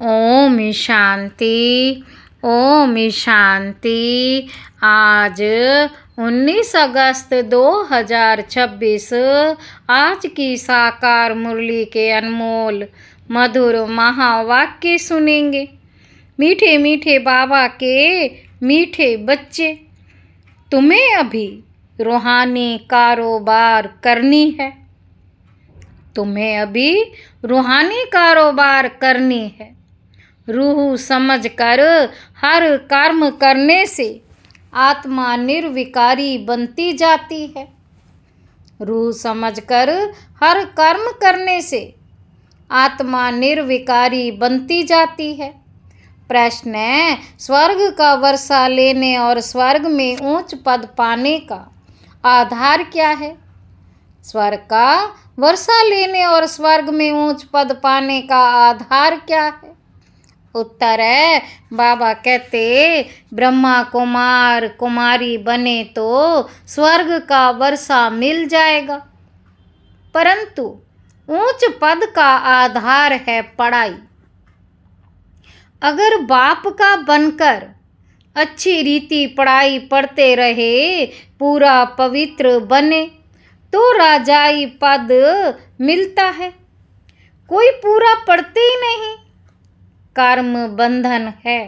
ओम शांति। ओम शांति। आज 19 अगस्त 2026 आज की साकार मुरली के अनमोल मधुर महावाक्य सुनेंगे। मीठे मीठे बाबा के मीठे बच्चे, तुम्हें अभी रूहानी कारोबार करनी है। तुम्हें अभी रूहानी कारोबार करनी है। रूह समझकर हर कर्म करने से आत्मा निर्विकारी बनती जाती है। रूह समझकर हर कर्म करने से आत्मा निर्विकारी बनती जाती है। प्रश्न है, स्वर्ग का वर्षा लेने और स्वर्ग में ऊंच पद पाने का आधार क्या है? स्वर्ग का वर्षा लेने और स्वर्ग में ऊंच पद पाने का आधार क्या है? उत्तर है, बाबा कहते ब्रह्मा कुमार कुमारी बने तो स्वर्ग का वर्षा मिल जाएगा, परंतु ऊंच पद का आधार है पढ़ाई। अगर बाप का बनकर अच्छी रीति पढ़ाई पढ़ते रहे, पूरा पवित्र बने तो राजाई पद मिलता है। कोई पूरा पढ़ते ही नहीं, कर्म बंधन है।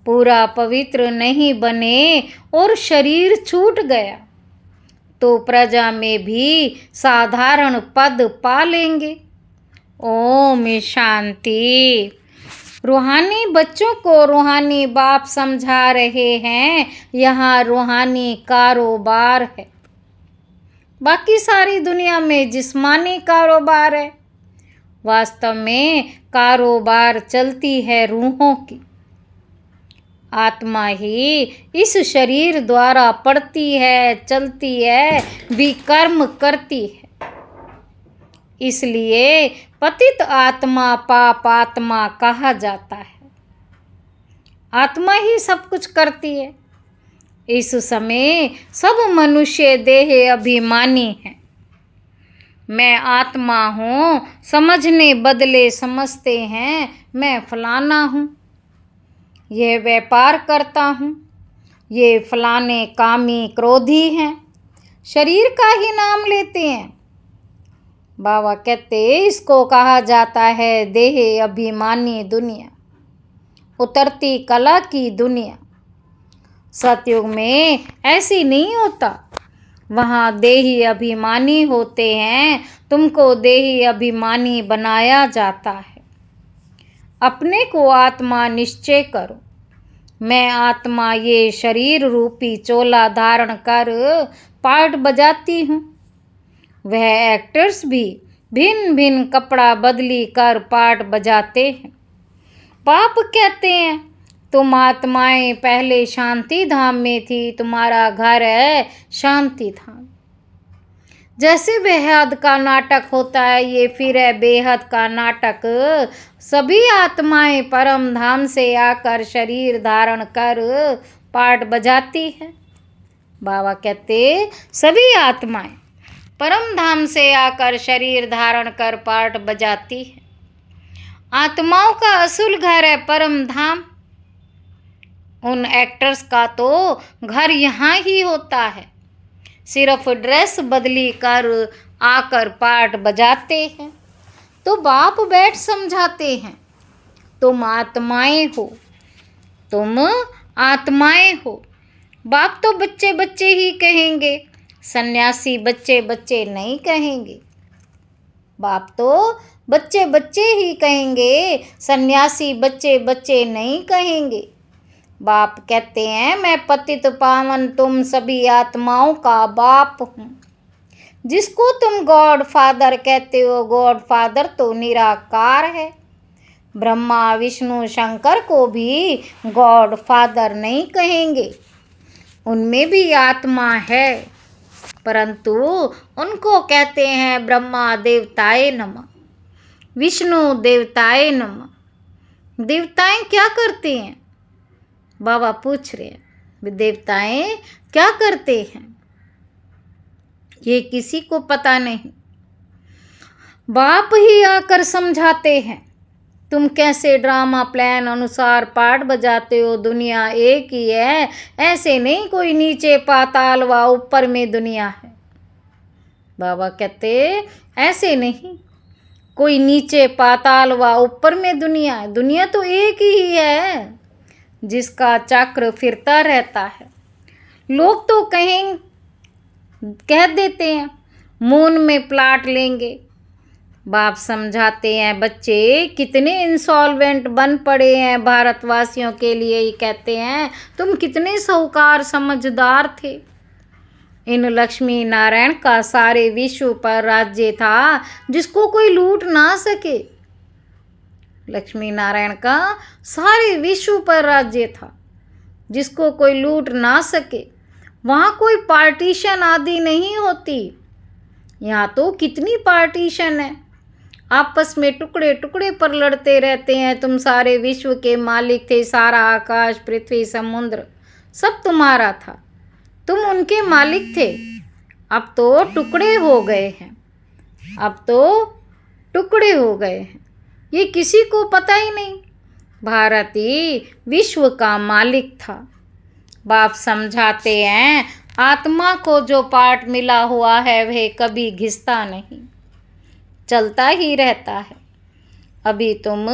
पूरा पवित्र नहीं बने और शरीर छूट गया तो प्रजा में भी साधारण पद पा लेंगे। ओम शांति। रूहानी बच्चों को रूहानी बाप समझा रहे हैं, यहाँ रूहानी कारोबार है। बाकी सारी दुनिया में जिस्मानी कारोबार है। वास्तव में कारोबार चलती है रूहों की। आत्मा ही इस शरीर द्वारा पढ़ती है, चलती है, विकर्म करती है। इसलिए पतित आत्मा पाप आत्मा कहा जाता है। आत्मा ही सब कुछ करती है। इस समय सब मनुष्य देह अभिमानी हैं। मैं आत्मा हूँ समझने बदले समझते हैं मैं फलाना हूँ, ये व्यापार करता हूँ, ये फलाने कामी क्रोधी हैं, शरीर का ही नाम लेते हैं। बाबा कहते इसको कहा जाता है देह अभिमानी दुनिया, उतरती कला की दुनिया। सतयुग में ऐसी नहीं होता, वहाँ देही अभिमानी होते हैं। तुमको देही अभिमानी बनाया जाता है। अपने को आत्मा निश्चय करो। मैं आत्मा ये शरीर रूपी चोला धारण कर पार्ट बजाती हूँ। वह एक्टर्स भी भिन्न भिन्न कपड़ा बदली कर पार्ट बजाते हैं। पाप कहते हैं तुम आत्माएं पहले शांति धाम में थी, तुम्हारा घर है शांति धाम। जैसे बेहद का नाटक होता है, ये फिर है बेहद का नाटक। सभी आत्माएं परम धाम से आकर शरीर धारण कर पार्ट बजाती है। बाबा कहते सभी आत्माएं परम धाम से आकर शरीर धारण कर पार्ट बजाती है। आत्माओं का असुल घर है परम धाम। उन एक्टर्स का तो घर यहाँ ही होता है, सिर्फ ड्रेस बदली कर आकर पार्ट बजाते हैं। तो बाप बैठ समझाते हैं तुम आत्माएं हो, तुम आत्माएं हो। बाप तो बच्चे बच्चे ही कहेंगे, सन्यासी बच्चे बच्चे नहीं कहेंगे। बाप तो बच्चे बच्चे ही कहेंगे, सन्यासी बच्चे बच्चे नहीं कहेंगे। बाप कहते हैं मैं पतित पावन तुम सभी आत्माओं का बाप हूँ। जिसको तुम गॉड फादर कहते हो, गॉड फादर तो निराकार है। ब्रह्मा विष्णु शंकर को भी गॉड फादर नहीं कहेंगे, उनमें भी आत्मा है, परंतु उनको कहते हैं ब्रह्मा देवताए नमः, विष्णु देवताए नमः। देवताएं क्या करते हैं? बाबा पूछ रहे हैं देवताएं क्या करते हैं, ये किसी को पता नहीं। बाप ही आकर समझाते हैं तुम कैसे ड्रामा प्लान अनुसार पार्ट बजाते हो? दुनिया एक ही है, ऐसे नहीं कोई नीचे पाताल व ऊपर में दुनिया है। बाबा कहते ऐसे नहीं, कोई नीचे पाताल व ऊपर में दुनिया है। दुनिया तो एक ही है जिसका चक्र फिरता रहता है। लोग तो कह देते हैं मून में प्लाट लेंगे। बाप समझाते हैं बच्चे कितने इंसॉल्वेंट बन पड़े हैं भारतवासियों के लिए। ये कहते हैं तुम कितने साहूकार समझदार थे। इन लक्ष्मी नारायण का सारे विश्व पर राज्य था जिसको कोई लूट ना सके। लक्ष्मी नारायण का सारे विश्व पर राज्य था जिसको कोई लूट ना सके। वहाँ कोई पार्टीशन आदि नहीं होती। यहाँ तो कितनी पार्टीशन है, आपस में टुकड़े टुकड़े पर लड़ते रहते हैं। तुम सारे विश्व के मालिक थे, सारा आकाश पृथ्वी समुद्र सब तुम्हारा था, तुम उनके मालिक थे। अब तो टुकड़े हो गए हैं, अब तो टुकड़े हो गए हैं, ये किसी को पता ही नहीं। भारत ही विश्व का मालिक था। बाप समझाते हैं आत्मा को जो पाठ मिला हुआ है वह कभी घिसता नहीं, चलता ही रहता है। अभी तुम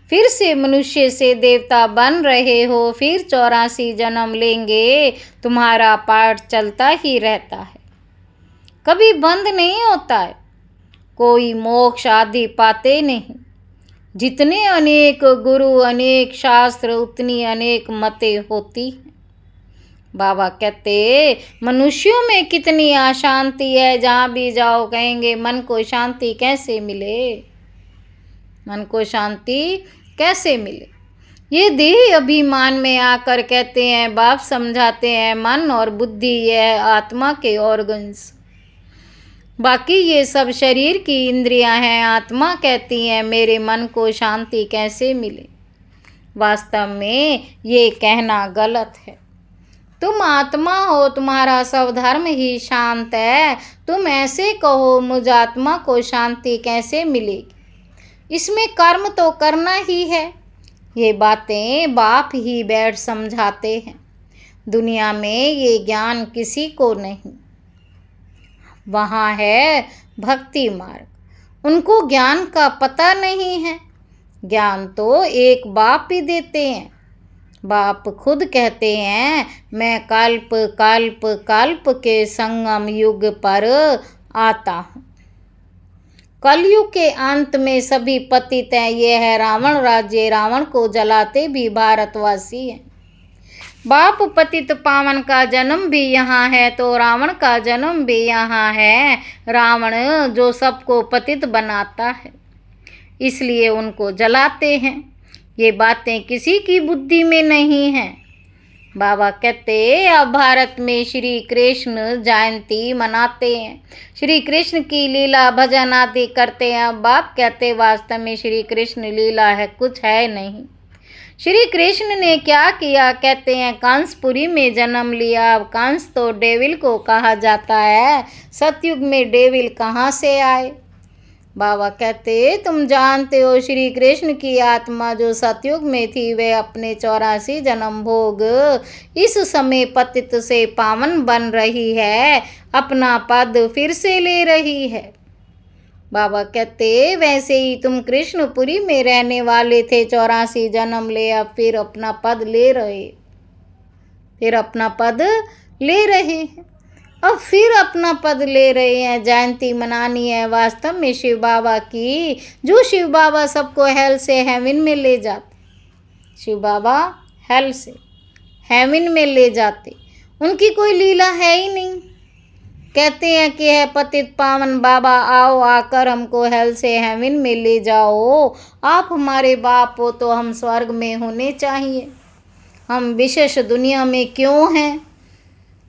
फिर से मनुष्य से देवता बन रहे हो, फिर 84 जन्म लेंगे, तुम्हारा पाठ चलता ही रहता है, कभी बंद नहीं होता है। कोई मोक्ष आदि पाते नहीं। जितने अनेक गुरु अनेक शास्त्र उतनी अनेक मतें होती हैं। बाबा कहते मनुष्यों में कितनी अशांति है, जहाँ भी जाओ कहेंगे मन को शांति कैसे मिले, मन को शांति कैसे मिले। ये देह अभिमान में आकर कहते हैं, बाप समझाते हैं मन और बुद्धि यह आत्मा के ऑर्गन्स, बाकी ये सब शरीर की इंद्रियां हैं। आत्मा कहती है मेरे मन को शांति कैसे मिले। वास्तव में ये कहना गलत है। तुम आत्मा हो, तुम्हारा सब धर्म ही शांत है, तुम ऐसे कहो मुझ आत्मा को शांति कैसे मिलेगी। इसमें कर्म तो करना ही है। ये बातें बाप ही बैठ समझाते हैं। दुनिया में ये ज्ञान किसी को नहीं। वहाँ है भक्ति मार्ग, उनको ज्ञान का पता नहीं है। ज्ञान तो एक बाप ही देते हैं। बाप खुद कहते हैं मैं कल्प कल्प कल्प के संगम युग पर आता हूँ। कलयुग के अंत में सभी पतित हैं। ये है रावण राज्य, रावण को जलाते भी भारतवासी हैं। बाप पतित पावन का जन्म भी यहाँ है तो रावण का जन्म भी यहाँ है। रावण जो सबको पतित बनाता है, इसलिए उनको जलाते हैं। ये बातें किसी की बुद्धि में नहीं हैं। बाबा कहते अब भारत में श्री कृष्ण जयंती मनाते हैं, श्री कृष्ण की लीला भजन आदि करते हैं। बाप कहते वास्तव में श्री कृष्ण लीला है, कुछ है नहीं। श्री कृष्ण ने क्या किया? कहते हैं कंसपुरी में जन्म लिया। अब कंस तो डेविल को कहा जाता है, सतयुग में डेविल कहाँ से आए? बाबा कहते तुम जानते हो श्री कृष्ण की आत्मा जो सतयुग में थी वे अपने 84 जन्म भोग इस समय पतित से पावन बन रही है, अपना पद फिर से ले रही है। बाबा कहते वैसे ही तुम कृष्णपुरी में रहने वाले थे, 84 जन्म ले, अब फिर अपना पद ले रहे, फिर अपना पद ले रहे हैं, अब फिर अपना पद ले रहे हैं। जयंती मनानी है वास्तव में शिव बाबा की, जो शिव बाबा सबको हेल से हेवन में ले जाते। शिव बाबा हेल से हेवन में ले जाते, उनकी कोई लीला है ही नहीं। कहते हैं कि है पतित पावन बाबा आओ, आकर हमको हेल से हेवन में ले जाओ। आप हमारे बाप हो तो हम स्वर्ग में होने चाहिए, हम विशेष दुनिया में क्यों हैं?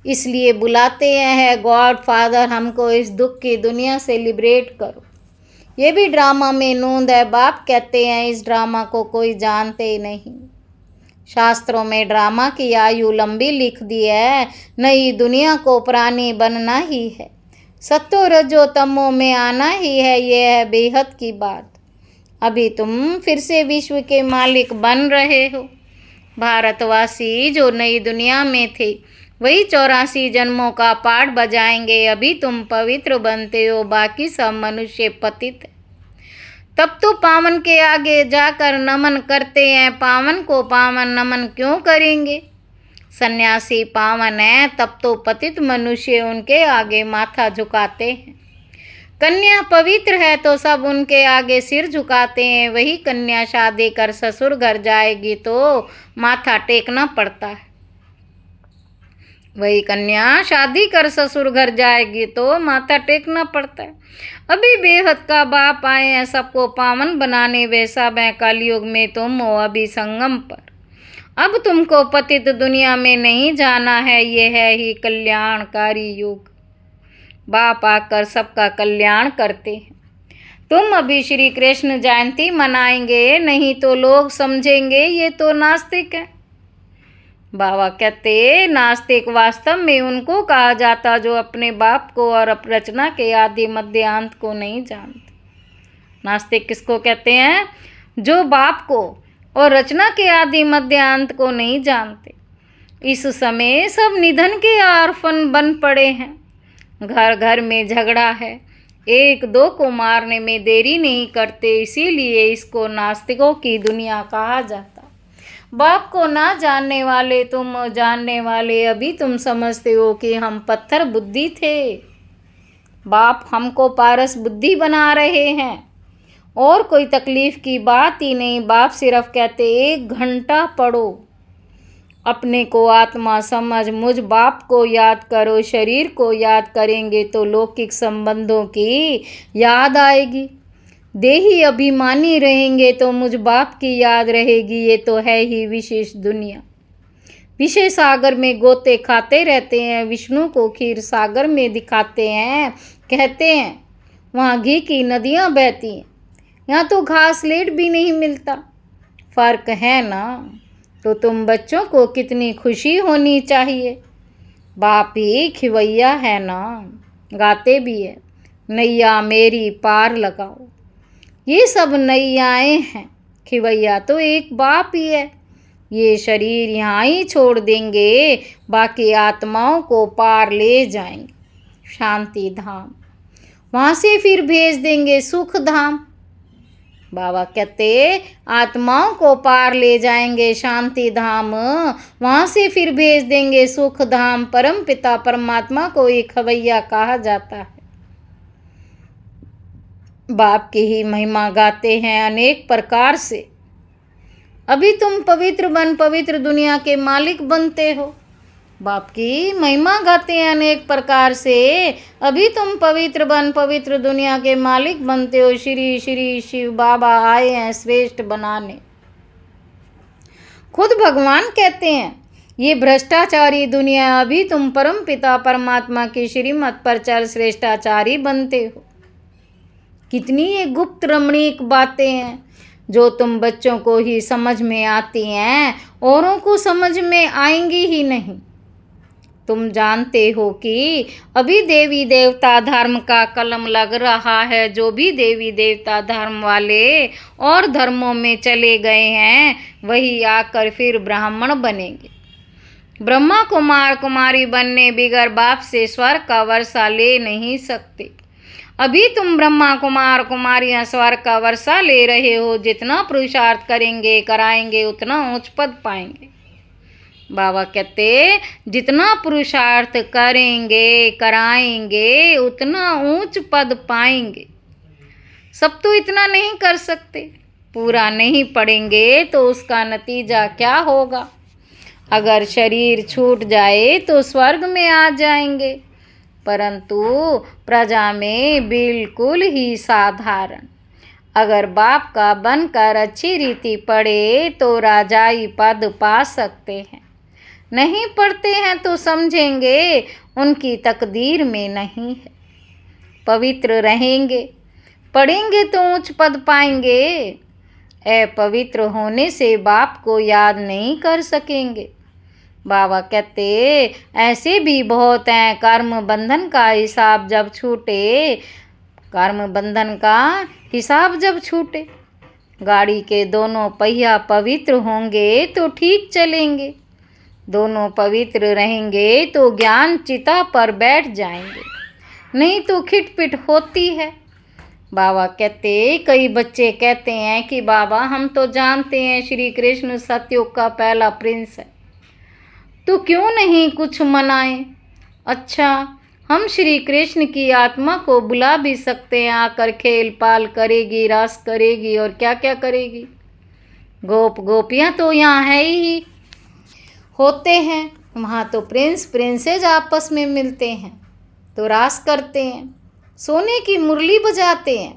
इसलिए बुलाते हैं गॉड फादर हमको इस दुख की दुनिया से लिबरेट करो। ये भी ड्रामा में नूंद है। बाप कहते हैं इस ड्रामा को कोई जानते ही नहीं। शास्त्रों में ड्रामा की आयु लंबी लिख दी है, नई दुनिया को प्राणी बनना ही है, सत्तो रजो तमो में आना ही है। ये है बेहद की बात। अभी तुम फिर से विश्व के मालिक बन रहे हो। भारतवासी जो नई दुनिया में थे वही 84 जन्मों का पाठ बजाएंगे। अभी तुम पवित्र बनते हो, बाकी सब मनुष्य पतित है। तब तो पावन के आगे जाकर नमन करते हैं। पावन को पावन नमन क्यों करेंगे? सन्यासी पावन है, तब तो पतित मनुष्य उनके आगे माथा झुकाते हैं। कन्या पवित्र है तो सब उनके आगे सिर झुकाते हैं। वही कन्या शादी कर ससुर घर जाएगी तो माथा टेकना पड़ता है। वही कन्या शादी कर ससुर घर जाएगी तो माथा टेकना पड़ता है। अभी बेहद का बाप आए हैं सबको पावन बनाने। वैसा मैं कलयुग में तुम हो अभी संगम पर। अब तुमको पतित दुनिया में नहीं जाना है, ये है ही कल्याणकारी युग। बाप आकर सबका कल्याण करते हैं। तुम अभी श्री कृष्ण जयंती मनाएंगे, नहीं तो लोग समझेंगे ये तो नास्तिक है। बाबा कहते नास्तिक वास्तव में उनको कहा जाता जो अपने बाप को और रचना के आदि मध्य अंत को नहीं जानते। नास्तिक किसको कहते हैं? जो बाप को और रचना के आदि मध्य अंत को नहीं जानते। इस समय सब निधन के ऑर्फन बन पड़े हैं। घर घर में झगड़ा है, एक दो को मारने में देरी नहीं करते, इसीलिए इसको नास्तिकों की दुनिया कहा जाता। बाप को ना जानने वाले तुम जानने वाले, अभी तुम समझते हो कि हम पत्थर बुद्धि थे। बाप हमको पारस बुद्धि बना रहे हैं और कोई तकलीफ की बात ही नहीं। बाप सिर्फ कहते 1 घंटा पढ़ो, अपने को आत्मा समझ, मुझ बाप को याद करो। शरीर को याद करेंगे तो लौकिक संबंधों की याद आएगी। देही अभिमानी रहेंगे तो मुझ बाप की याद रहेगी। ये तो है ही विशेष दुनिया। विषय सागर में गोते खाते रहते हैं, विष्णु को क्षीर सागर में दिखाते हैं। कहते हैं वहाँ घी की नदियाँ बहती हैं, यहाँ तो घास लेट भी नहीं मिलता। फर्क है ना? तो तुम बच्चों को कितनी खुशी होनी चाहिए। बाप ही खिवैया है ना, गाते भी है नैया मेरी पार लगाओ। ये सब नैयाएँ हैं, खिवैया तो एक बाप ही है। ये शरीर यहाँ ही छोड़ देंगे, बाकी आत्माओं को पार ले जाएंगे शांति धाम, वहाँ से फिर भेज देंगे सुख धाम। बाबा कहते आत्माओं को पार ले जाएंगे शांति धाम, वहाँ से फिर भेज देंगे सुख धाम। परम पिता परमात्मा को एक खवैया कहा जाता है। बाप की ही महिमा गाते हैं अनेक प्रकार से। अभी तुम पवित्र बन पवित्र दुनिया के मालिक बनते हो। बाप की महिमा गाते हैं अनेक प्रकार से। अभी तुम पवित्र बन पवित्र दुनिया के मालिक बनते हो। श्री श्री शिव बाबा आए हैं श्रेष्ठ बनाने। खुद भगवान कहते हैं ये भ्रष्टाचारी दुनिया, अभी तुम परम पिता परमात्मा की श्रीमत पर चल श्रेष्ठाचारी बनते हो। कितनी ये गुप्त रमणीक बातें हैं जो तुम बच्चों को ही समझ में आती हैं, औरों को समझ में आएंगी ही नहीं। तुम जानते हो कि अभी देवी देवता धर्म का कलम लग रहा है। जो भी देवी देवता धर्म वाले और धर्मों में चले गए हैं वही आकर फिर ब्राह्मण बनेंगे। ब्रह्मा कुमार कुमारी बनने बिगर बाप से स्वर्ग का वर्षा ले नहीं सकते। अभी तुम ब्रह्मा कुमार कुमारियाँ स्वर्ग का वर्षा ले रहे हो। जितना पुरुषार्थ करेंगे कराएंगे उतना ऊंच पद पाएंगे। बाबा कहते जितना पुरुषार्थ करेंगे कराएंगे उतना ऊंच पद पाएंगे। सब तो इतना नहीं कर सकते। पूरा नहीं पढ़ेंगे तो उसका नतीजा क्या होगा? अगर शरीर छूट जाए तो स्वर्ग में आ जाएंगे, परंतु प्रजा में बिल्कुल ही साधारण। अगर बाप का बनकर अच्छी रीति पढ़े तो राजाई पद पा सकते हैं। नहीं पढ़ते हैं तो समझेंगे उनकी तकदीर में नहीं है। पवित्र रहेंगे, पढ़ेंगे तो उच्च पद पाएंगे। अपवित्र होने से बाप को याद नहीं कर सकेंगे। बाबा कहते ऐसे भी बहुत हैं। कर्म बंधन का हिसाब जब छूटे, कर्म बंधन का हिसाब जब छूटे गाड़ी के दोनों पहिया पवित्र होंगे तो ठीक चलेंगे, दोनों पवित्र रहेंगे तो ज्ञान चिता पर बैठ जाएंगे, नहीं तो खिटपिट होती है। बाबा कहते, कई बच्चे कहते हैं कि बाबा हम तो जानते हैं श्री कृष्ण सतयुग का पहला प्रिंस है, तो क्यों नहीं कुछ मनाएं। अच्छा, हम श्री कृष्ण की आत्मा को बुला भी सकते हैं, आकर खेल पाल करेगी, रास करेगी और क्या क्या करेगी। गोप गोपियाँ तो यहाँ है ही होते हैं, वहाँ तो प्रिंस प्रिंसेस आपस में मिलते हैं तो रास करते हैं, सोने की मुरली बजाते हैं।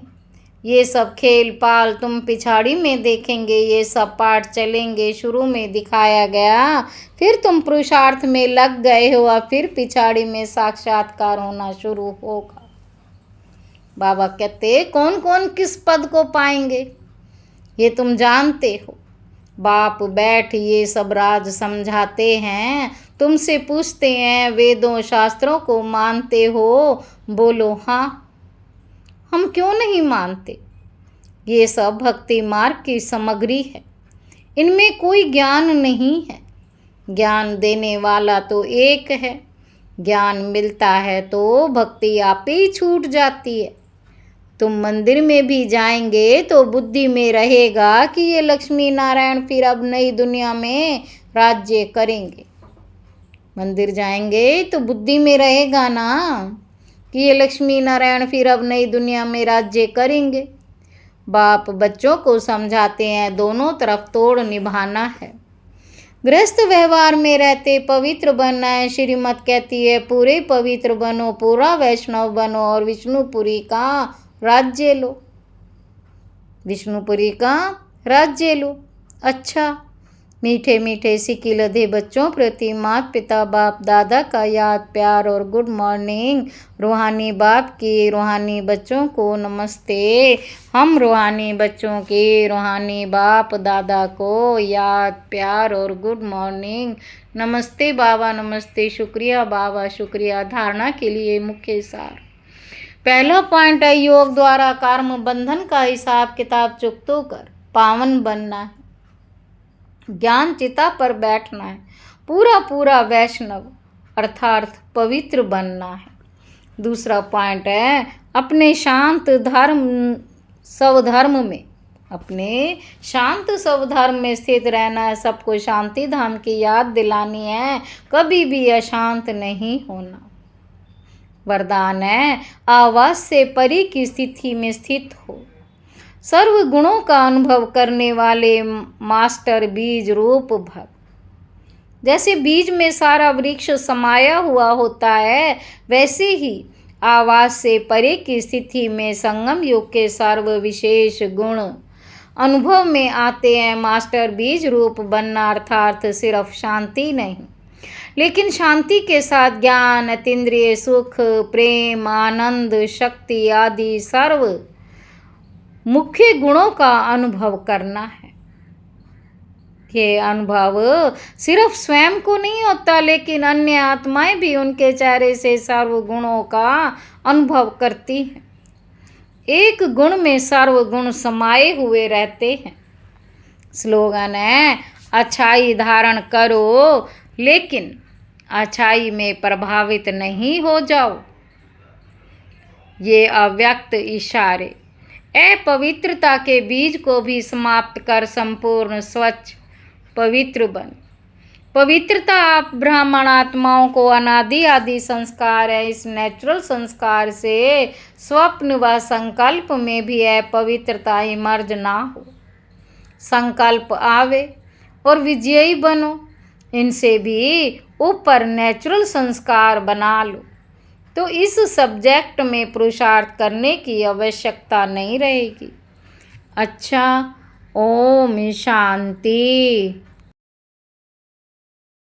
ये सब खेल पाल तुम पिछाड़ी में देखेंगे, ये सब पाठ चलेंगे। शुरू में दिखाया गया, फिर तुम पुरुषार्थ में लग गए हो और फिर पिछाड़ी में साक्षात्कार होना शुरू होगा। बाबा कहते, कौन कौन किस पद को पाएंगे ये तुम जानते हो। बाप बैठ ये सब राज समझाते हैं, तुमसे पूछते हैं वेदों शास्त्रों को मानते हो, बोलो हाँ। हम क्यों नहीं मानते। ये सब भक्ति मार्ग की सामग्री है, इनमें कोई ज्ञान नहीं है। ज्ञान देने वाला तो एक है, ज्ञान मिलता है तो भक्ति आप ही छूट जाती है। तुम मंदिर में भी जाएंगे तो बुद्धि में रहेगा कि ये लक्ष्मी नारायण फिर अब नई दुनिया में राज्य करेंगे। मंदिर जाएंगे तो बुद्धि में रहेगा ना कि ये लक्ष्मी नारायण फिर अब नई दुनिया में राज्य करेंगे। बाप बच्चों को समझाते हैं दोनों तरफ तोड़ निभाना है। गृहस्थ व्यवहार में रहते पवित्र बनना है। श्रीमत कहती है पूरे पवित्र बनो, पूरा वैष्णव बनो और विष्णुपुरी का राज्य लो, विष्णुपुरी का राज्य लो। अच्छा, मीठे मीठे सिक्की लधे बच्चों प्रति माता पिता बाप दादा का याद प्यार और गुड मॉर्निंग। रूहानी बाप की रूहानी बच्चों को नमस्ते। हम रूहानी बच्चों के रूहानी बाप दादा को याद प्यार और गुड मॉर्निंग। नमस्ते बाबा, नमस्ते, शुक्रिया बाबा, शुक्रिया। धारणा के लिए मुख्य सार। पहला पॉइंट है, योग द्वारा कर्म बंधन का हिसाब किताब चुकतो कर पावन बनना है, ज्ञान चिता पर बैठना है, पूरा पूरा वैष्णव अर्थात पवित्र बनना है। दूसरा पॉइंट है, अपने शांत धर्म स्वधर्म में, अपने शांत स्वधर्म में स्थित रहना है। सबको शांति धाम की याद दिलानी है, कभी भी अशांत नहीं होना। वरदान है, आवाज से परी की स्थिति में स्थित हो। सर्व गुणों का अनुभव करने वाले मास्टर बीज रूप भक्त। जैसे बीज में सारा वृक्ष समाया हुआ होता है, वैसे ही आवाज से परे की स्थिति में संगम युग के सर्व विशेष गुण अनुभव में आते हैं। मास्टर बीज रूप बनना अर्थात सिर्फ शांति नहीं, लेकिन शांति के साथ ज्ञान, अतीन्द्रिय सुख, प्रेम, आनंद, शक्ति आदि सर्व मुख्य गुणों का अनुभव करना है। ये अनुभव सिर्फ स्वयं को नहीं होता, लेकिन अन्य आत्माएं भी उनके चेहरे से सर्व गुणों का अनुभव करती हैं। एक गुण में सर्व गुण समाये हुए रहते हैं। स्लोगन है, अच्छाई धारण करो लेकिन अच्छाई में प्रभावित नहीं हो जाओ। ये अव्यक्त इशारे अपवित्रता के बीज को भी समाप्त कर संपूर्ण स्वच्छ पवित्र बन। पवित्रता आप ब्राह्मण आत्माओं को अनादि आदि संस्कार है। इस नेचुरल संस्कार से स्वप्न व संकल्प में भी अपवित्रता इमर्ज ना हो। संकल्प आवे और विजयी बनो, इनसे भी ऊपर नेचुरल संस्कार बना लो, तो इस सब्जेक्ट में पुरुषार्थ करने की आवश्यकता नहीं रहेगी। अच्छा, ओम शांति।